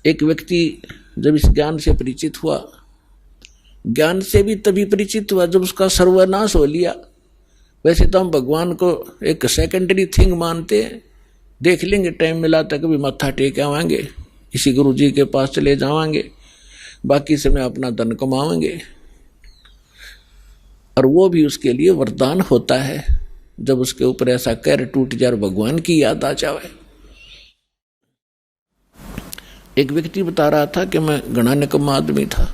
एक व्यक्ति जब इस ज्ञान से परिचित हुआ, ज्ञान से भी तभी परिचित हुआ जब उसका सर्वनाश हो लिया। वैसे तो हम भगवान को एक सेकेंडरी थिंग मानते हैं, देख लेंगे टाइम मिला तो कभी मत्था टेक आवांगे, किसी गुरु जी के पास चले जावांगे, बाकी समय अपना धन कमाएंगे। और वो भी उसके लिए वरदान होता है जब उसके ऊपर ऐसा कहर टूट जाए, भगवान की याद आ जाए। एक व्यक्ति बता रहा था कि मैं घना निकम्मा आदमी था।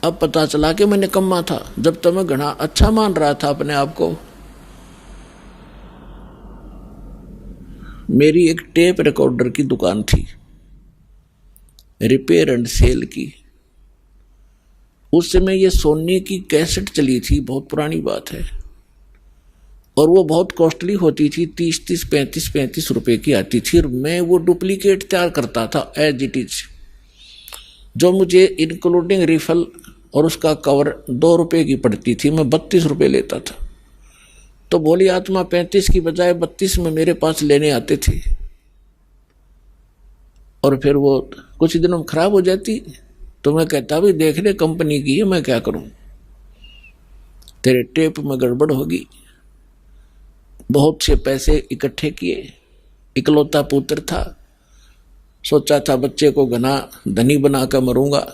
अब पता चला कि मैं निकम्मा था, जब तक मैं घना अच्छा मान रहा था अपने आप को। मेरी एक टेप रिकॉर्डर की दुकान थी, रिपेयर एंड सेल की। उस समय ये सोनी की कैसेट चली थी, बहुत पुरानी बात है, और वो बहुत कॉस्टली होती थी, 30-30, 35-35 रुपए की आती थी। और मैं वो डुप्लीकेट तैयार करता था एज इट इज, जो मुझे इंक्लूडिंग रिफल और उसका कवर 2 रुपए की पड़ती थी, मैं 32 रुपए लेता था। तो भोली आत्मा 35 की बजाय 32 में मेरे पास लेने आते थे, और फिर वो कुछ दिनों में खराब हो जाती तो मैं कहता भी देख ले कंपनी की है, मैं क्या करूं, तेरे टेप में गड़बड़ होगी। बहुत से पैसे इकट्ठे किए, इकलौता पुत्र था, सोचा था बच्चे को घना धनी बनाकर मरूंगा,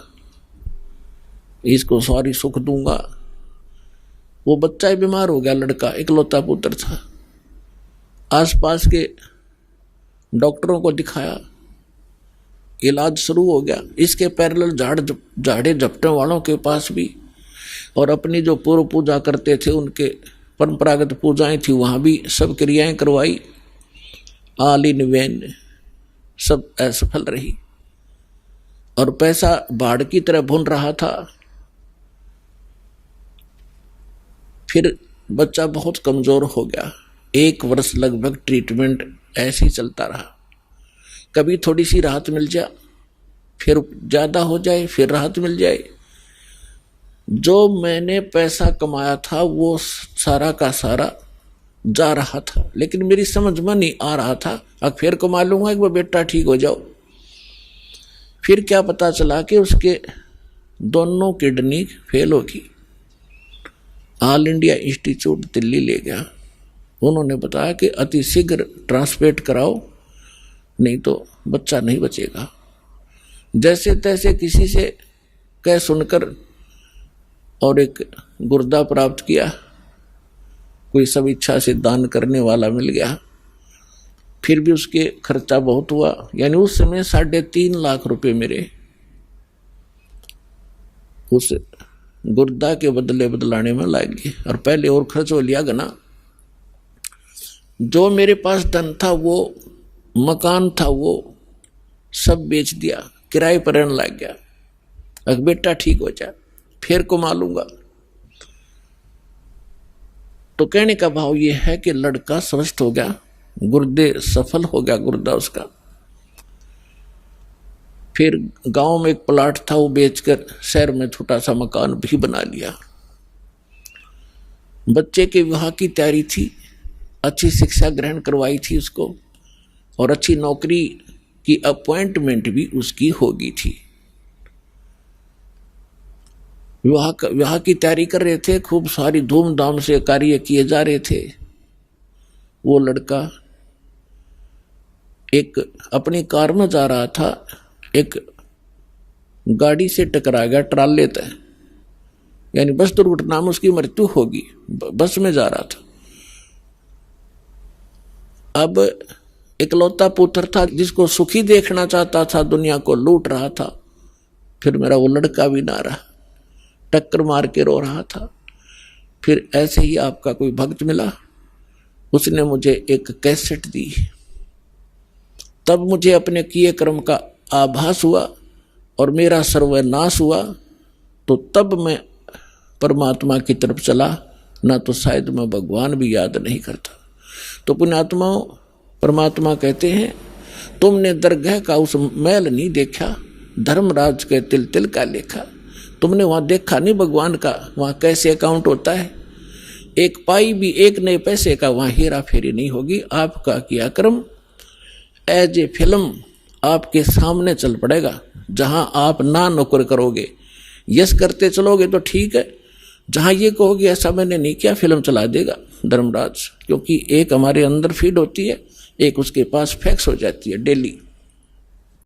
इसको सारी सुख दूंगा। वो बच्चा ही बीमार हो गया, लड़का इकलौता पुत्र था। आसपास के डॉक्टरों को दिखाया, इलाज शुरू हो गया। इसके पैरेलल झाड़े झपटने वालों के पास भी, और अपनी जो पूर्व पूजा करते थे उनके परंपरागत पूजाएं थी, वहाँ भी सब क्रियाएं करवाई, ऑल इन वेन, सब असफल रही। और पैसा बाढ़ की तरह भुन रहा था। फिर बच्चा बहुत कमजोर हो गया। 1 वर्ष लगभग ट्रीटमेंट ऐसे ही चलता रहा। कभी थोड़ी सी राहत मिल जाए, फिर ज़्यादा हो जाए, फिर राहत मिल जाए। जो मैंने पैसा कमाया था वो सारा का सारा जा रहा था, लेकिन मेरी समझ में नहीं आ रहा था। अब फिर कमा लूंगा एक बार, बेटा ठीक हो जाओ। फिर क्या पता चला कि उसके दोनों किडनी फेल होगी। ऑल इंडिया इंस्टीट्यूट दिल्ली ले गया। उन्होंने बताया कि अति शीघ्र ट्रांसप्लांट कराओ, नहीं तो बच्चा नहीं बचेगा। जैसे तैसे किसी से कह सुनकर और एक गुर्दा प्राप्त किया, कोई सब इच्छा से दान करने वाला मिल गया। फिर भी उसके खर्चा बहुत हुआ, यानी उस समय 3.5 लाख रुपए मेरे उस गुर्दा के बदले बदलाने में लग गए। और पहले और खर्च हो लिया गना। जो मेरे पास धन था, वो मकान था, वो सब बेच दिया, किराए पर रहने लग गया। अब बेटा ठीक हो जाए, फिर कमा लूंगा। तो कहने का भाव ये है कि लड़का स्वस्थ हो गया, गुर्दे सफल हो गया गुर्दा उसका। फिर गांव में एक प्लाट था, वो बेचकर शहर में छोटा सा मकान भी बना लिया। बच्चे के विवाह की तैयारी थी, अच्छी शिक्षा ग्रहण करवाई थी उसको, और अच्छी नौकरी की अपॉइंटमेंट भी उसकी होगी थी। विवाह की तैयारी कर रहे थे, खूब सारी धूमधाम से कार्य किए जा रहे थे। वो लड़का एक अपनी कार में जा रहा था, एक गाड़ी से टकरा गया, ट्राले तय, यानी बस दुर्घटना में उसकी मृत्यु होगी। बस में जा रहा था। अब इकलौता पुत्र था, जिसको सुखी देखना चाहता था, दुनिया को लूट रहा था। फिर मेरा वो लड़का भी ना रहा, टक्कर मार के रो रहा था। फिर ऐसे ही आपका कोई भक्त मिला, उसने मुझे एक कैसेट दी। तब मुझे अपने किए कर्म का आभास हुआ और मेरा सर्वनाश हुआ। तो तब मैं परमात्मा की तरफ चला, ना तो शायद मैं भगवान भी याद नहीं करता। तो पुण्यात्माओं, परमात्मा कहते हैं, तुमने दरगाह का उस मैल नहीं देखा, धर्मराज के तिल तिल का लेखा। तुमने वहाँ देखा नहीं भगवान का, वहाँ कैसे अकाउंट होता है। एक पाई भी, एक नए पैसे का वहाँ हेरा फेरी नहीं होगी। आपका किया कर्म एज ए फिल्म आपके सामने चल पड़ेगा। जहां आप ना नौकर करोगे, यस करते चलोगे तो ठीक है, जहां ये कहोगे ऐसा मैंने नहीं किया, फिल्म चला देगा धर्मराज। क्योंकि एक हमारे अंदर फीड होती है, एक उसके पास फैक्स हो जाती है डेली।